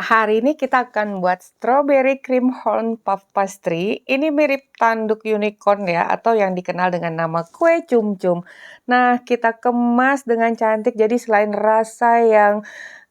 Hari ini kita akan buat strawberry cream horn puff pastry. Ini mirip tanduk unicorn ya, atau yang dikenal dengan nama kue cum-cum. Nah, kita kemas dengan cantik, jadi selain rasa yang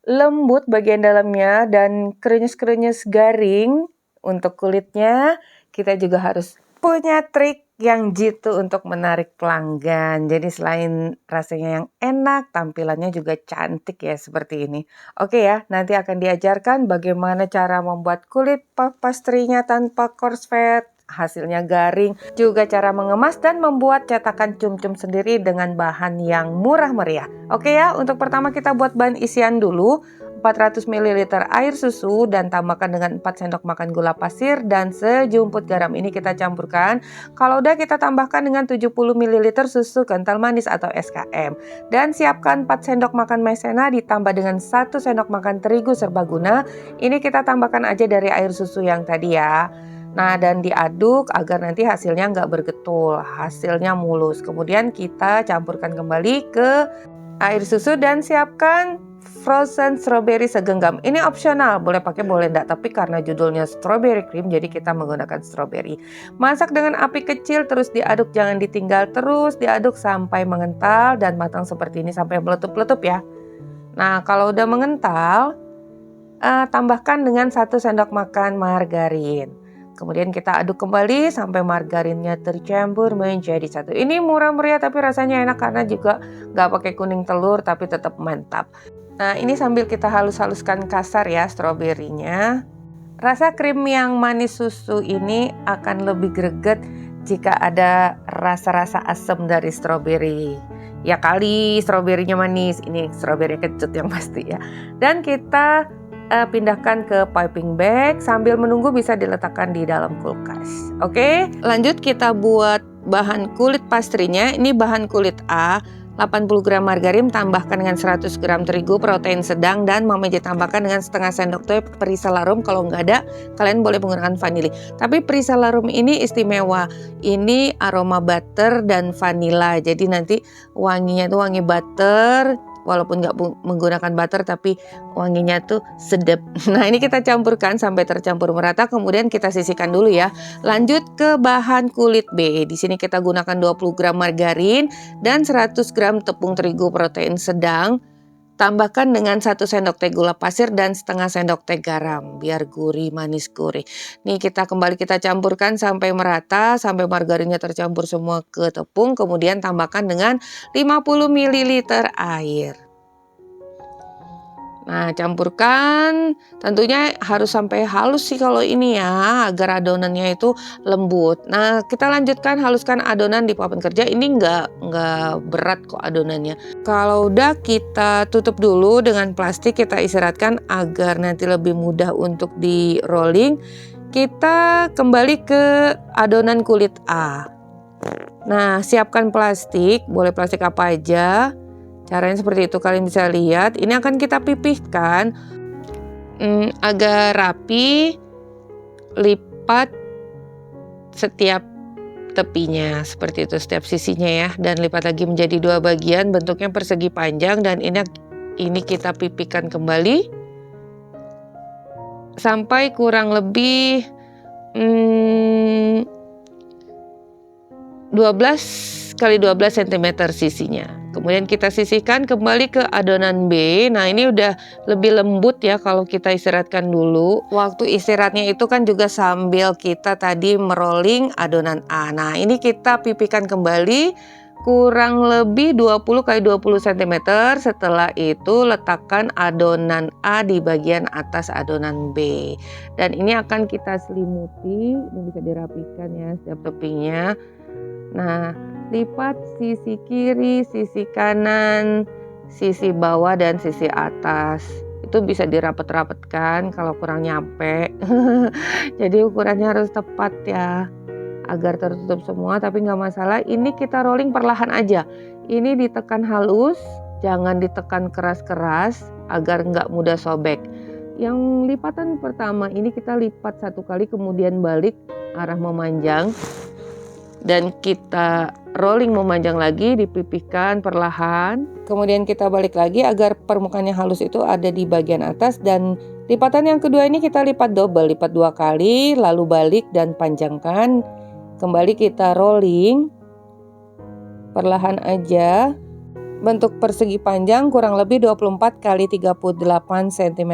lembut bagian dalamnya dan krenyes-krenyes garing untuk kulitnya, kita juga harus punya trik yang jitu untuk menarik pelanggan. Jadi selain rasanya yang enak, tampilannya juga cantik ya seperti ini. Oke ya, nanti akan diajarkan bagaimana cara membuat kulit puff pastry-nya tanpa korslet, hasilnya garing, juga cara mengemas dan membuat cetakan cum-cum sendiri dengan bahan yang murah meriah. Oke ya, untuk pertama kita buat bahan isian dulu. 400 ml air susu dan tambahkan dengan 4 sendok makan gula pasir dan sejumput garam. Ini kita campurkan. Kalau udah kita tambahkan dengan 70 ml susu kental manis atau SKM. Dan siapkan 4 sendok makan maizena ditambah dengan 1 sendok makan terigu serbaguna. Ini kita tambahkan aja dari air susu yang tadi ya. Nah, dan diaduk agar nanti hasilnya nggak bergetul, hasilnya mulus. Kemudian kita campurkan kembali ke air susu dan siapkan frozen strawberry segenggam. Ini opsional, boleh pakai boleh enggak, tapi karena judulnya strawberry cream jadi kita menggunakan strawberry. Masak dengan api kecil terus diaduk, jangan ditinggal, terus diaduk sampai mengental dan matang seperti ini sampai meletup-letup ya. Nah, kalau udah mengental, tambahkan dengan 1 sendok makan margarin. Kemudian kita aduk kembali sampai margarinnya tercampur menjadi satu. Ini murah meriah tapi rasanya enak karena juga nggak pakai kuning telur tapi tetap mantap. Nah, ini sambil kita halus-haluskan kasar ya stroberinya. Rasa krim yang manis susu ini akan lebih greget jika ada rasa-rasa asam dari stroberi. Ya kali stroberinya manis, ini stroberi kecut yang pasti ya. Dan kita pindahkan ke piping bag sambil menunggu bisa diletakkan di dalam kulkas. Oke, lanjut kita buat bahan kulit pastrinya. Ini bahan kulit A, 80 gram margarin tambahkan dengan 100 gram terigu protein sedang dan mama tambahkan dengan setengah sendok teh perisa larum. Kalau nggak ada kalian boleh menggunakan vanili, tapi perisa larum ini istimewa, ini aroma butter dan vanila, jadi nanti wanginya tuh wangi butter walaupun nggak menggunakan butter tapi wanginya tuh sedap. Nah, ini kita campurkan sampai tercampur merata, kemudian kita sisihkan dulu ya. Lanjut ke bahan kulit B. Di sini kita gunakan 20 gram margarin dan 100 gram tepung terigu protein sedang. Tambahkan dengan 1 sendok teh gula pasir dan setengah sendok teh garam biar gurih manis gurih. Nih kita campurkan sampai merata, sampai margarinnya tercampur semua ke tepung. Kemudian tambahkan dengan 50 ml air. Nah, campurkan, tentunya harus sampai halus sih kalau ini ya, agar adonannya itu lembut. Nah, kita lanjutkan haluskan adonan di papan kerja. Ini nggak berat kok adonannya. Kalau udah kita tutup dulu dengan plastik, kita istirahatkan agar nanti lebih mudah untuk di rolling. Kita kembali ke adonan kulit A. Nah, siapkan plastik, boleh plastik apa aja. Caranya seperti itu, kalian bisa lihat. Ini akan kita pipihkan agak rapi, lipat setiap tepinya seperti itu, setiap sisinya ya, dan lipat lagi menjadi 2 bagian, bentuknya persegi panjang, dan ini kita pipihkan kembali sampai kurang lebih 12 kali 12 cm sisinya. Kemudian kita sisihkan kembali ke adonan B. Nah, ini udah lebih lembut ya kalau kita istirahatkan dulu. Waktu istirahatnya itu kan juga sambil kita tadi merolling adonan A. Nah, ini kita pipihkan kembali kurang lebih 20 kali 20 cm. Setelah itu letakkan adonan A di bagian atas adonan B. Dan ini akan kita selimuti. Ini bisa dirapikan ya setiap tepinya. Nah, lipat sisi kiri, sisi kanan, sisi bawah dan sisi atas. Itu bisa dirapet-rapetkan kalau kurang nyampe. Jadi ukurannya harus tepat ya, agar tertutup semua, tapi nggak masalah. Ini kita rolling perlahan aja. Ini ditekan halus, jangan ditekan keras-keras agar nggak mudah sobek. Yang lipatan pertama ini kita lipat 1 kali, kemudian balik arah memanjang. Dan kita rolling memanjang lagi, dipipihkan perlahan. Kemudian kita balik lagi agar permukaannya halus itu ada di bagian atas dan Lipatan yang kedua ini kita lipat double, lipat 2 kali, lalu balik dan panjangkan. Kembali kita rolling. Perlahan aja. Bentuk persegi panjang kurang lebih 24 kali 38 cm.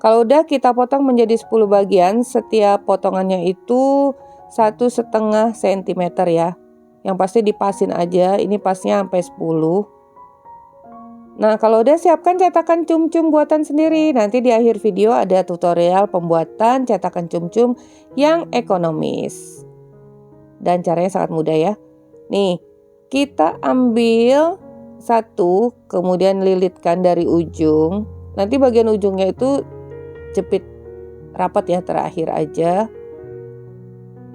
Kalau udah kita potong menjadi 10 bagian, setiap potongannya itu 1,5 cm ya. Yang pasti dipasin aja, ini pasnya sampai 10. Nah, kalau udah siapkan cetakan cum-cum buatan sendiri. Nanti di akhir video ada tutorial pembuatan cetakan cum-cum yang ekonomis. Dan caranya sangat mudah ya. Nih, kita ambil satu, kemudian lilitkan dari ujung. Nanti bagian ujungnya itu jepit rapat ya, terakhir aja.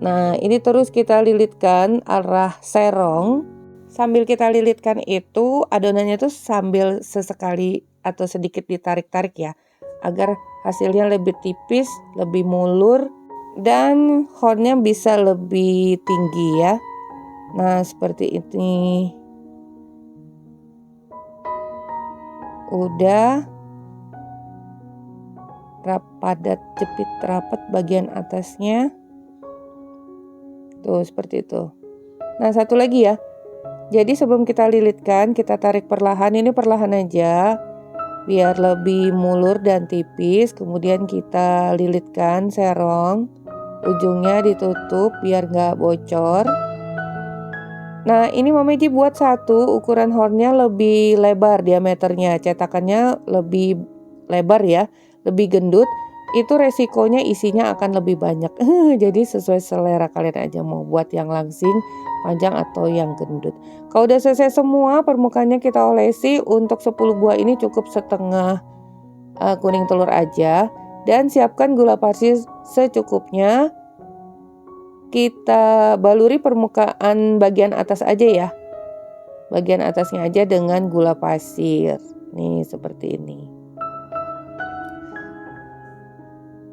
Nah, ini terus kita lilitkan arah serong. Sambil kita lilitkan itu, adonannya tuh sambil sesekali atau sedikit ditarik-tarik ya, agar hasilnya lebih tipis, lebih mulur, dan hornnya bisa lebih tinggi ya. Nah, seperti ini. Udah padat, jepit rapat bagian atasnya. Tuh, seperti itu. Nah, satu lagi ya. Jadi sebelum kita lilitkan, kita tarik perlahan. Ini perlahan aja, biar lebih mulur dan tipis. Kemudian kita lilitkan serong. Ujungnya ditutup biar nggak bocor. Nah, ini Mama Iji buat satu, ukuran hornnya lebih lebar diameternya, cetakannya lebih lebar ya, lebih gendut. Itu resikonya isinya akan lebih banyak. Jadi sesuai selera kalian aja, mau buat yang langsing, panjang atau yang gendut. Kalau udah selesai semua, permukaannya kita olesi. Untuk 10 buah ini cukup setengah kuning telur aja. Dan siapkan gula pasir secukupnya. Kita baluri permukaan bagian atas aja ya. Bagian atasnya aja dengan gula pasir. Nih, seperti ini.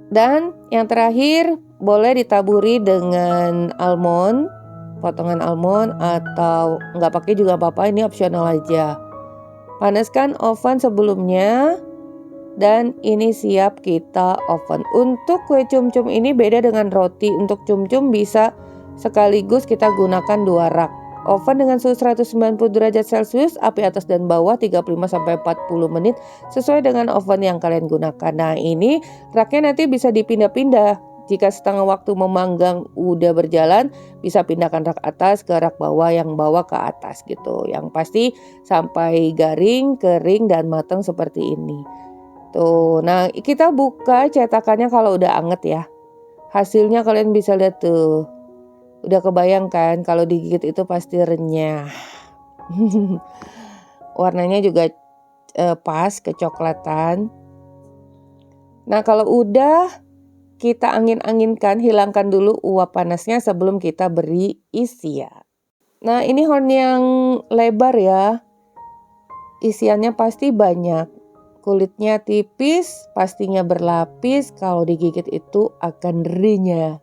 Dan yang terakhir, boleh ditaburi dengan almond, potongan almond, atau nggak pakai juga apa-apa, ini opsional aja. Panaskan oven sebelumnya. Dan ini siap kita oven. Untuk kue cum-cum ini beda dengan roti. Untuk cum-cum bisa sekaligus kita gunakan 2 rak. Oven dengan suhu 190 derajat Celcius, api atas dan bawah 35-40 menit sesuai dengan oven yang kalian gunakan. Nah, ini raknya nanti bisa dipindah-pindah. Jika setengah waktu memanggang udah berjalan, bisa pindahkan rak atas ke rak bawah, yang bawah ke atas gitu. Yang pasti sampai garing, kering, dan matang seperti ini. Tuh, nah kita buka cetakannya kalau udah anget ya. Hasilnya kalian bisa lihat tuh. Udah kebayang kan kalau digigit itu pasti renyah. Warnanya juga pas, kecoklatan. Nah, kalau udah kita angin-anginkan, hilangkan dulu uap panasnya sebelum kita beri isian. Nah, ini horn yang lebar ya. Isiannya pasti banyak. Kulitnya tipis, pastinya berlapis, kalau digigit itu akan renyah.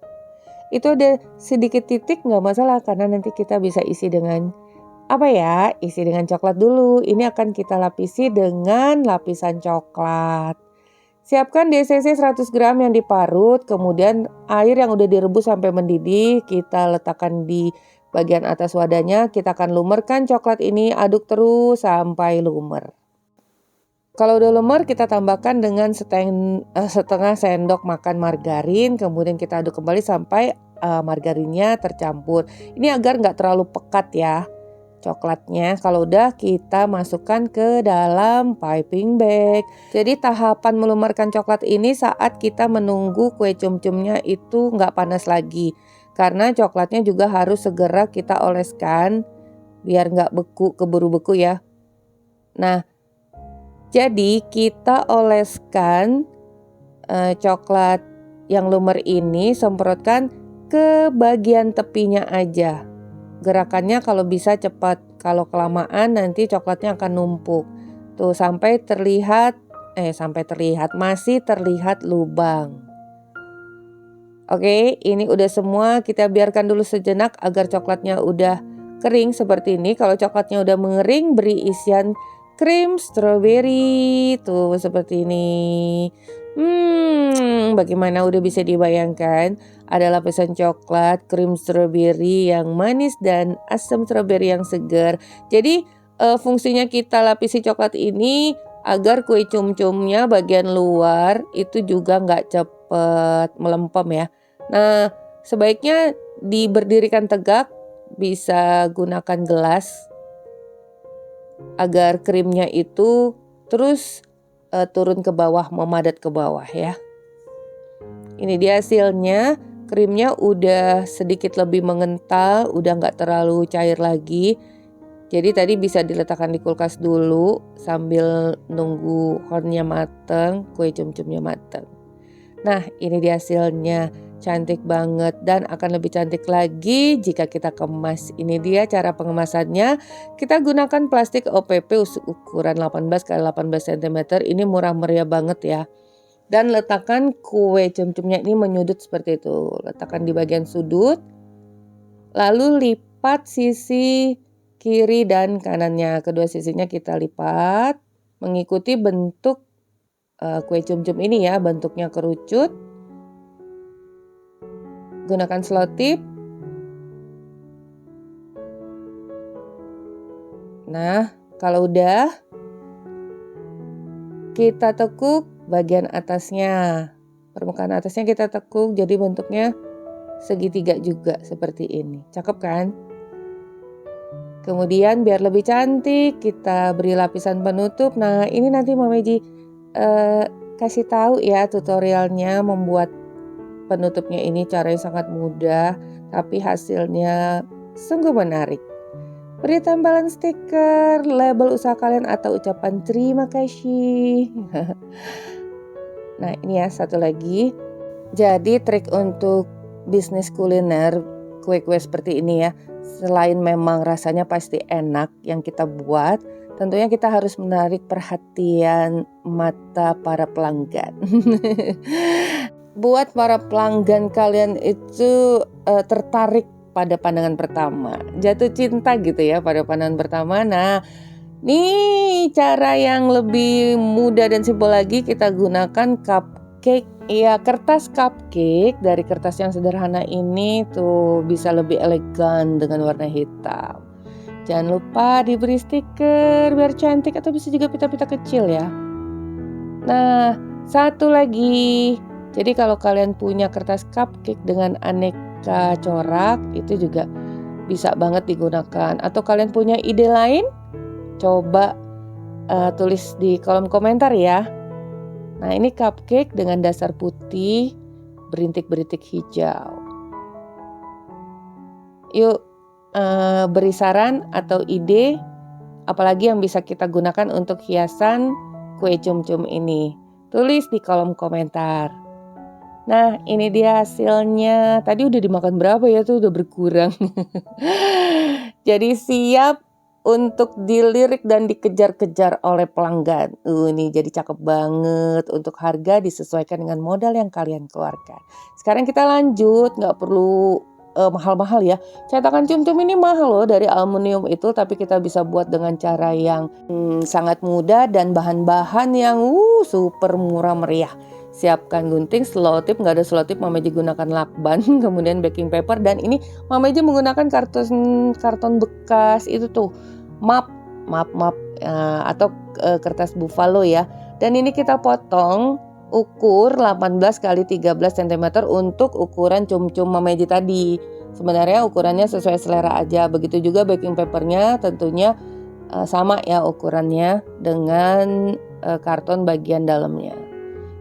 Itu ada sedikit titik nggak masalah, karena nanti kita bisa isi dengan apa ya? Isi dengan coklat dulu. Ini akan kita lapisi dengan lapisan coklat. Siapkan DCC 100 gram yang diparut, kemudian air yang udah direbus sampai mendidih, kita letakkan di bagian atas wadahnya. Kita akan lumerkan coklat ini, aduk terus sampai lumer. Kalau udah lumer, kita tambahkan dengan setengah sendok makan margarin. Kemudian kita aduk kembali sampai margarinnya tercampur. Ini agar nggak terlalu pekat ya coklatnya. Kalau udah, kita masukkan ke dalam piping bag. Jadi tahapan melumerkan coklat ini saat kita menunggu kue cum-cumnya itu nggak panas lagi. Karena coklatnya juga harus segera kita oleskan biar nggak beku, keburu beku ya. Nah, jadi kita oleskan coklat yang lumer ini, semprotkan ke bagian tepinya aja. Gerakannya kalau bisa cepat, kalau kelamaan nanti coklatnya akan numpuk. Tuh sampai terlihat, masih terlihat lubang. Oke, ini udah semua, kita biarkan dulu sejenak agar coklatnya udah kering seperti ini. Kalau coklatnya udah mengering, beri isian krim strawberry tuh seperti ini. Bagaimana udah bisa dibayangkan? Ada lapisan coklat, krim stroberi yang manis dan asam stroberi yang segar. Jadi fungsinya kita lapisi coklat ini agar kue cum-cumnya bagian luar itu juga nggak cepet melempem ya. Nah, sebaiknya diberdirikan tegak, bisa gunakan gelas agar krimnya itu terus turun ke bawah, memadat ke bawah ya. Ini dia hasilnya, krimnya udah sedikit lebih mengental, udah nggak terlalu cair lagi. Jadi tadi bisa diletakkan di kulkas dulu sambil nunggu hornnya mateng, kue cum-cumnya mateng. Nah, ini dia hasilnya, cantik banget dan akan lebih cantik lagi jika kita kemas. Ini dia cara pengemasannya. Kita gunakan plastik OPP ukuran 18 x 18 cm. Ini murah meriah banget ya. Dan letakkan kue cum-cumnya ini menyudut seperti itu. Letakkan di bagian sudut. Lalu lipat sisi kiri dan kanannya. Kedua sisinya kita lipat mengikuti bentuk kue cum-cum ini ya, bentuknya kerucut. Gunakan selotip. Nah, kalau udah, kita tekuk bagian atasnya. Permukaan atasnya kita tekuk jadi bentuknya segitiga juga seperti ini. Cakep kan? Kemudian biar lebih cantik kita beri lapisan penutup. Nah, ini nanti Mama Meji kasih tahu ya tutorialnya membuat penutupnya ini, caranya sangat mudah tapi hasilnya sungguh menarik. Beri tempelan stiker, label usaha kalian atau ucapan terima kasih. Nah, ini ya satu lagi. Jadi trik untuk bisnis kuliner kue-kue seperti ini ya, selain memang rasanya pasti enak yang kita buat, tentunya kita harus menarik perhatian mata para pelanggan. Buat para pelanggan kalian itu tertarik pada pandangan pertama, jatuh cinta gitu ya pada pandangan pertama. Nah, nih cara yang lebih mudah dan simpel lagi, kita gunakan cupcake. Ya, kertas cupcake dari kertas yang sederhana ini tuh bisa lebih elegan dengan warna hitam. Jangan lupa diberi stiker biar cantik, atau bisa juga pita-pita kecil ya. Nah, satu lagi. Jadi kalau kalian punya kertas cupcake dengan aneka corak, itu juga bisa banget digunakan. Atau kalian punya ide lain? Coba tulis di kolom komentar ya. Nah, ini cupcake dengan dasar putih, berintik-berintik hijau. Yuk beri saran atau ide apalagi yang bisa kita gunakan untuk hiasan kue cum-cum ini. Tulis di kolom komentar. Nah, ini dia hasilnya. Tadi udah dimakan berapa ya, tuh udah berkurang. Jadi siap untuk dilirik dan dikejar-kejar oleh pelanggan. Ini jadi cakep banget. Untuk harga disesuaikan dengan modal yang kalian keluarkan. Sekarang kita lanjut, nggak perlu mahal-mahal ya. Cetakan cum-cum ini mahal loh, dari aluminium itu, tapi kita bisa buat dengan cara yang sangat mudah dan bahan-bahan yang super murah meriah. Siapkan gunting, selotip, nggak ada selotip Mama Meji gunakan lakban, kemudian baking paper, dan ini Mama Meji menggunakan karton bekas itu tuh, map atau kertas buffalo ya. Dan ini kita potong ukur 18 x 13 cm untuk ukuran cum-cum Mama Meji tadi. Sebenarnya ukurannya sesuai selera aja. Begitu juga baking papernya tentunya sama ya ukurannya dengan karton bagian dalamnya.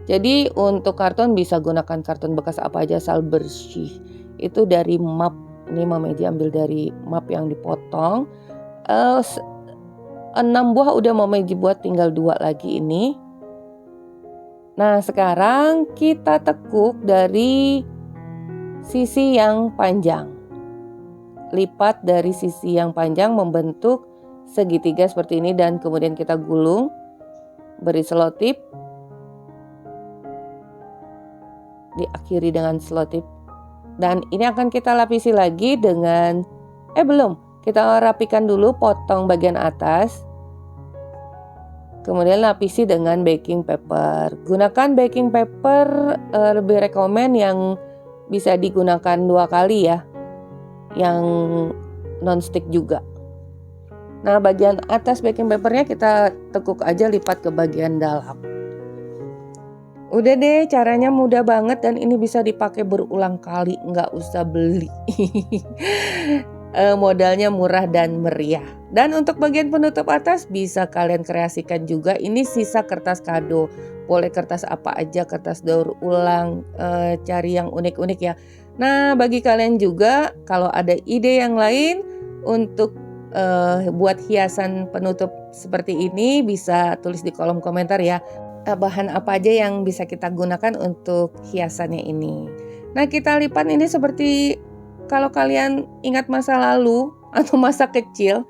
Jadi untuk karton bisa gunakan karton bekas apa aja asal bersih. Itu dari map. Ini Mama Meji ambil dari map yang dipotong. 6 buah udah Mama Meji buat, tinggal 2 lagi ini. Nah, sekarang kita tekuk dari sisi yang panjang. Lipat dari sisi yang panjang membentuk segitiga seperti ini dan kemudian kita gulung. Beri selotip. Diakhiri dengan selotip. Dan ini akan kita lapisi lagi dengan belum. Kita rapikan dulu, potong bagian atas. Kemudian lapisi dengan baking paper. Gunakan baking paper lebih rekomen yang bisa digunakan 2 kali ya, yang non-stick juga. Nah, bagian atas baking papernya kita tekuk aja lipat ke bagian dalam. Udah deh, caranya mudah banget dan ini bisa dipakai berulang kali, nggak usah beli. Modalnya murah dan meriah. Dan untuk bagian penutup atas bisa kalian kreasikan juga. Ini sisa kertas kado. Boleh kertas apa aja, kertas daur ulang, cari yang unik-unik ya. Nah, bagi kalian juga kalau ada ide yang lain untuk buat hiasan penutup seperti ini, bisa tulis di kolom komentar ya. Bahan apa aja yang bisa kita gunakan untuk hiasannya ini. Nah, kita lipat ini seperti kalau kalian ingat masa lalu atau masa kecil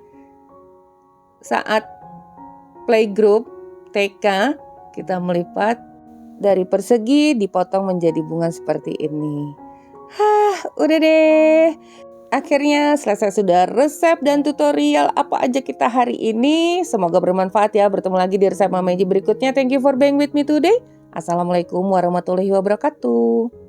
saat playgroup TK, kita melipat dari persegi dipotong menjadi bunga seperti ini. Udah deh. Akhirnya selesai sudah resep dan tutorial apa aja kita hari ini. Semoga bermanfaat ya. Bertemu lagi di resep Mama Eji berikutnya. Thank you for being with me today. Assalamualaikum warahmatullahi wabarakatuh.